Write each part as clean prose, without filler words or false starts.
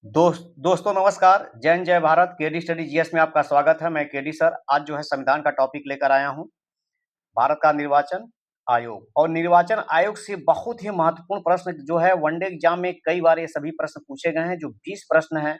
दोस्तों नमस्कार। जय हिंद जय भारत। केडी स्टडी जीएस में आपका स्वागत है। मैं केडी सर आज जो है संविधान का टॉपिक लेकर आया हूँ। भारत का निर्वाचन आयोग और निर्वाचन आयोग से बहुत ही महत्वपूर्ण प्रश्न जो है वनडे एग्जाम में कई बार ये सभी प्रश्न पूछे गए हैं। जो 20 प्रश्न हैं,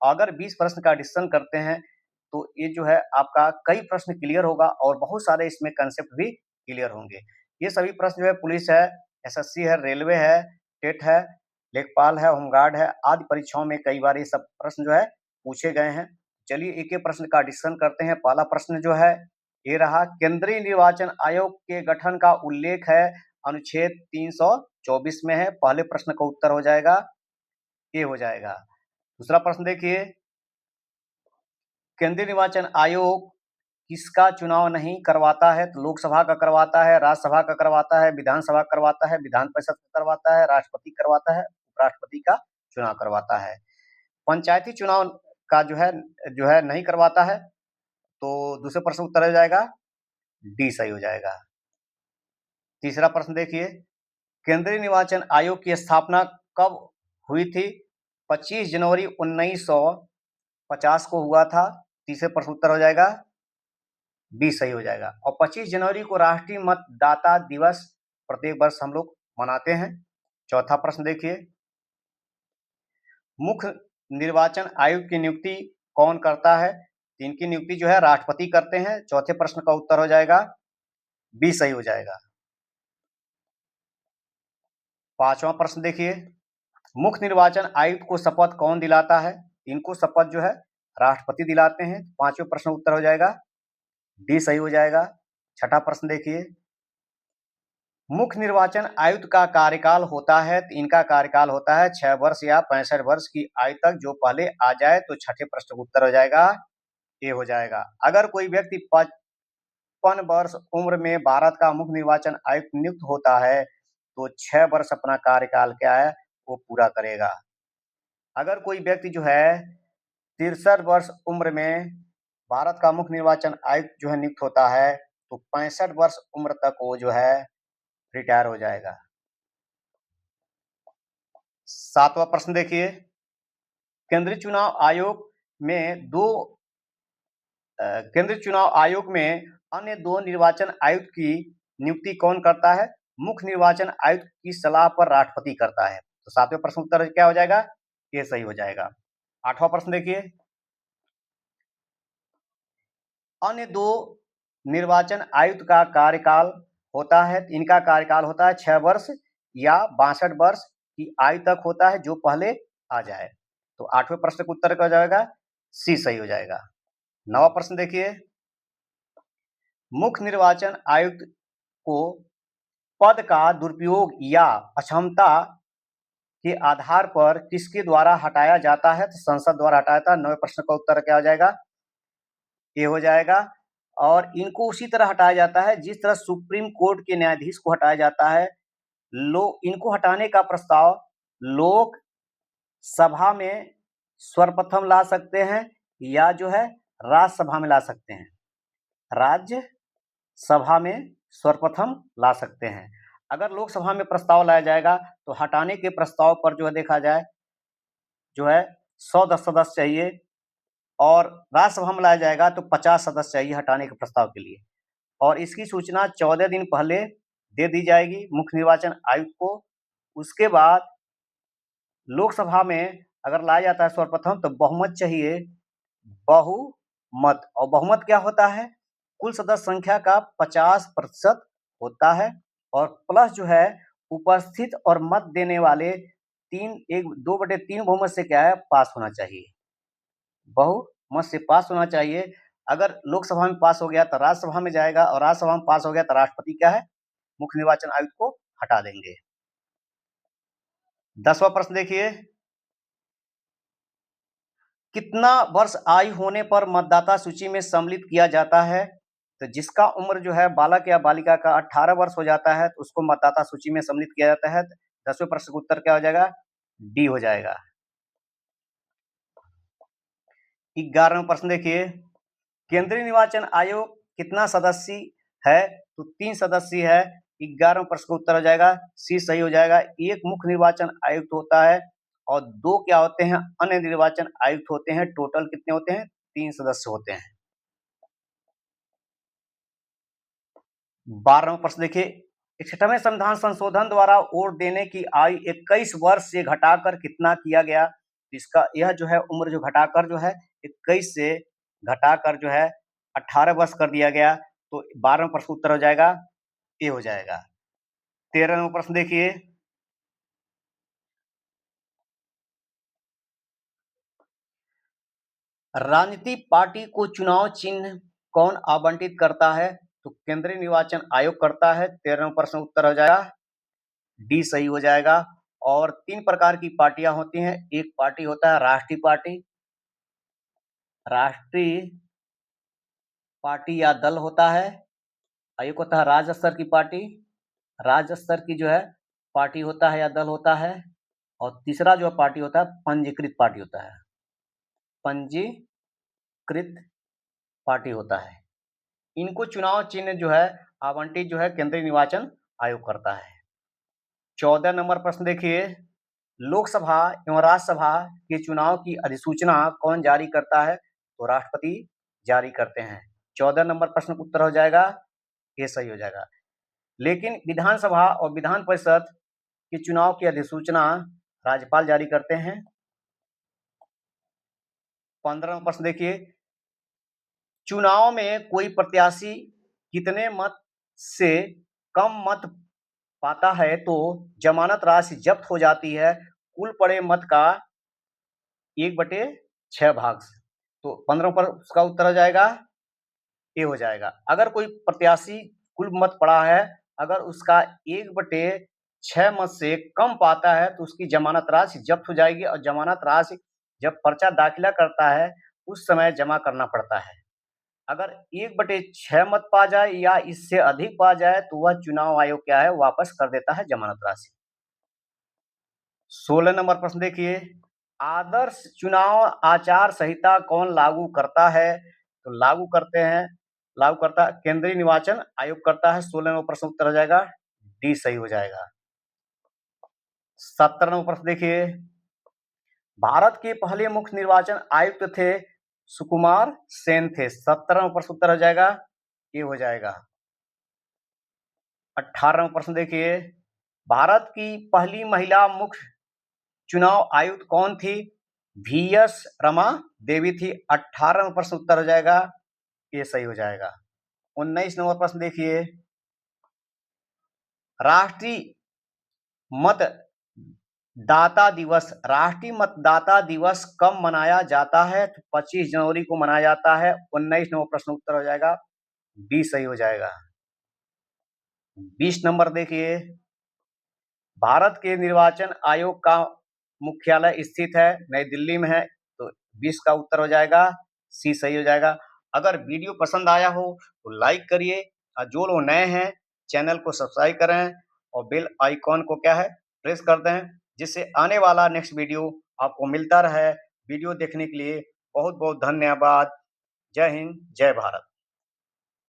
अगर 20 प्रश्न का डिस्कशन करते हैं तो ये जो है आपका कई प्रश्न क्लियर होगा और बहुत सारे इसमें कंसेप्ट भी क्लियर होंगे। ये सभी प्रश्न जो है पुलिस है, एसएससी है, रेलवे है, टेट है, लेखपाल है, होमगार्ड है आदि परीक्षाओं में कई बार ये सब प्रश्न जो है पूछे गए हैं। चलिए एक-एक प्रश्न का डिस्कशन करते हैं। पहला प्रश्न जो है ये रहा, केंद्रीय निर्वाचन आयोग के गठन का उल्लेख है अनुच्छेद 324 में है। पहले प्रश्न का उत्तर हो जाएगा ये हो जाएगा। दूसरा प्रश्न देखिए, केंद्रीय निर्वाचन आयोग किसका चुनाव नहीं करवाता है? तो लोकसभा का करवाता है, राज्यसभा का करवाता है, विधानसभा करवाता है, विधान परिषद का करवाता है, राष्ट्रपति करवाता है, उपराष्ट्रपति का चुनाव करवाता है। पंचायती चुनाव का जो है नहीं करवाता है। तो दूसरे प्रश्न उत्तर हो जाएगा डी सही हो जाएगा। तीसरा प्रश्न देखिए, केंद्रीय निर्वाचन आयोग की स्थापना कब हुई थी? 25 जनवरी 1950 को हुआ था। तीसरे प्रश्न उत्तर हो जाएगा बी सही हो जाएगा। और 25 जनवरी को राष्ट्रीय मतदाता दिवस प्रत्येक वर्ष हम लोग मनाते हैं। चौथा प्रश्न देखिए, मुख्य निर्वाचन आयुक्त की नियुक्ति कौन करता है? इनकी नियुक्ति जो है राष्ट्रपति करते हैं। चौथे प्रश्न का उत्तर हो जाएगा बी सही हो जाएगा। पांचवा प्रश्न देखिए, मुख्य निर्वाचन आयुक्त को शपथ कौन दिलाता है? इनको शपथ जो है राष्ट्रपति दिलाते हैं। पांचवें प्रश्न उत्तर हो जाएगा डी सही हो जाएगा। छठा प्रश्न देखिए, मुख्य निर्वाचन आयुक्त का कार्यकाल होता है तो इनका कार्यकाल होता है 6 वर्ष या 65 वर्ष की आयु तक। जो पहले आ जाए तो छठे प्रश्न का उत्तर हो जाएगा ए हो जाएगा। अगर कोई व्यक्ति 55 वर्ष उम्र में भारत का मुख्य निर्वाचन आयुक्त नियुक्त होता है तो 6 वर्ष अपना कार्यकाल क्या है वो पूरा करेगा। अगर कोई व्यक्ति जो है 63 वर्ष उम्र में भारत का मुख्य निर्वाचन आयुक्त जो है नियुक्त होता है तो 65 वर्ष उम्र तक वो जो है रिटायर हो जाएगा। सातवां प्रश्न देखिए, केंद्रीय चुनाव आयोग में केंद्रीय चुनाव आयोग में अन्य दो निर्वाचन आयुक्त की नियुक्ति कौन करता है? मुख्य निर्वाचन आयुक्त की सलाह पर राष्ट्रपति करता है। तो सातवें प्रश्न उत्तर क्या हो जाएगा? ये सही हो जाएगा। आठवां प्रश्न देखिए, अन्य दो निर्वाचन आयुक्त का कार्यकाल होता है, इनका कार्यकाल होता है 6 वर्ष या 62 वर्ष की आयु तक होता है, जो पहले आ जाए। तो आठवें प्रश्न का उत्तर क्या हो जाएगा? सी सही हो जाएगा। नवा प्रश्न देखिए, मुख्य निर्वाचन आयुक्त को पद का दुरुपयोग या अक्षमता के आधार पर किसके द्वारा हटाया जाता है? तो संसद द्वारा हटाया जाता है। नवे प्रश्न का उत्तर क्या हो जाएगा? ये हो जाएगा। और इनको उसी तरह हटाया जाता है जिस तरह सुप्रीम कोर्ट के न्यायाधीश को हटाया जाता है। इनको हटाने का प्रस्ताव लोक सभा में सर्वप्रथम ला सकते हैं या जो है राज्यसभा में ला सकते हैं। राज्य सभा में सर्वप्रथम ला सकते हैं। अगर लोकसभा में प्रस्ताव लाया जाएगा तो हटाने के प्रस्ताव पर जो है देखा जाए जो है 100 सदस्य चाहिए और राज्यसभा में लाया जाएगा तो 50 सदस्य चाहिए हटाने के प्रस्ताव के लिए। और इसकी सूचना 14 दिन पहले दे दी जाएगी मुख्य निर्वाचन आयुक्त को। उसके बाद लोकसभा में अगर लाया जाता है सर्वप्रथम तो बहुमत चाहिए, बहुमत। और बहुमत क्या होता है? कुल सदस्य संख्या का 50% होता है और प्लस जो है उपस्थित और मत देने वाले 2/3 बहुमत से क्या है पास होना चाहिए। बहुमत से पास होना चाहिए। अगर लोकसभा में पास हो गया तो राज्यसभा में जाएगा और राज्यसभा में पास हो गया तो राष्ट्रपति क्या है मुख्य निर्वाचन आयुक्त को हटा देंगे। 10वां प्रश्न देखिए, कितना वर्ष आयु होने पर मतदाता सूची में सम्मिलित किया जाता है? तो जिसका उम्र जो है बालक या बालिका का 18 वर्ष हो जाता है तो उसको मतदाता सूची में सम्मिलित किया जाता है। 10वें प्रश्न का उत्तर क्या हो जाएगा? डी हो जाएगा। 11वां प्रश्न देखिए, केंद्रीय निर्वाचन आयोग कितना सदस्य है? तो 3 सदस्य है। 11वां प्रश्न का उत्तर हो जाएगा सी सही हो जाएगा। एक मुख्य निर्वाचन आयुक्त होता है और 2 क्या होते हैं, अन्य निर्वाचन आयुक्त होते हैं। टोटल कितने होते हैं? 3 सदस्य होते हैं। 12वां प्रश्न देखिए, 61वें संविधान संशोधन द्वारा वोट देने की आयु 21 वर्ष से घटाकर कितना किया गया? इसका यह जो है उम्र जो घटाकर जो है 21 से घटाकर जो है 18 वर्ष कर दिया गया। तो 12वां प्रश्न उत्तर हो जाएगा ए हो जाएगा। 13वां प्रश्न देखिए, राजनीतिक पार्टी को चुनाव चिन्ह कौन आवंटित करता है? तो केंद्रीय निर्वाचन आयोग करता है। 13वां प्रश्न उत्तर हो जाएगा डी सही हो जाएगा। और 3 प्रकार की पार्टियां होती हैं। एक पार्टी होता है राष्ट्रीय पार्टी, राष्ट्रीय पार्टी या दल होता है। एक होता है राज्य स्तर की पार्टी, राज्य स्तर की जो है पार्टी होता है या दल होता है। और तीसरा जो पार्टी होता है पंजीकृत पार्टी होता है, पंजीकृत पार्टी होता है। इनको चुनाव चिन्ह जो है आवंटित जो है केंद्रीय निर्वाचन आयोग करता है। 14 नंबर प्रश्न देखिए, लोकसभा एवं राज्यसभा के चुनाव की अधिसूचना कौन जारी करता है? तो राष्ट्रपति जारी करते हैं। 14 नंबर प्रश्न का उत्तर हो जाएगा ये सही हो जाएगा। लेकिन विधानसभा और विधान परिषद के चुनाव की अधिसूचना राज्यपाल जारी करते हैं। 15वां प्रश्न देखिए, चुनाव में कोई प्रत्याशी कितने मत से कम मत पाता है तो जमानत राशि जब्त हो जाती है? कुल पड़े मत का 1/6 भाग से। तो 15 पर उसका उत्तर हो जाएगा ए हो जाएगा। अगर कोई प्रत्याशी कुल मत पड़ा है, अगर उसका 1/6 मत से कम पाता है तो उसकी जमानत राशि जब्त हो जाएगी। और जमानत राशि जब पर्चा दाखिला करता है उस समय जमा करना पड़ता है। अगर 1/6 मत पा जाए या इससे अधिक पा जाए तो वह चुनाव आयोग क्या है वापस कर देता है जमानत राशि। 16 नंबर प्रश्न देखिए, आदर्श चुनाव आचार संहिता कौन लागू करता है? तो लागू करता केंद्रीय निर्वाचन आयोग करता है। 16 नंबर प्रश्न उत्तर हो जाएगा डी सही हो जाएगा। 17 नंबर प्रश्न देखिए, भारत के पहले मुख्य निर्वाचन आयुक्त थे सुकुमार सेन थे। 17वां प्रश्न उत्तर हो जाएगा ये हो जाएगा। 18वां प्रश्न देखिए, भारत की पहली महिला मुख्य चुनाव आयुक्त कौन थी? VS रमा देवी थी। 18वां प्रश्न उत्तर हो जाएगा ये सही हो जाएगा। 19 नंबर प्रश्न देखिए, राष्ट्रीय मतदाता दिवस कब मनाया जाता है? तो 25 जनवरी को मनाया जाता है। 19 नंबर प्रश्न उत्तर हो जाएगा डी सही हो जाएगा। 20 नंबर देखिए, भारत के निर्वाचन आयोग का मुख्यालय स्थित है नई दिल्ली में है। तो 20 का उत्तर हो जाएगा सी सही हो जाएगा। अगर वीडियो पसंद आया हो तो लाइक करिए और जो लोग नए हैं चैनल को सब्सक्राइब करें और बेल आइकॉन को क्या है प्रेस कर दें, जिससे आने वाला नेक्स्ट वीडियो आपको मिलता रहे। वीडियो देखने के लिए बहुत बहुत धन्यवाद। जय हिंद, जय भारत।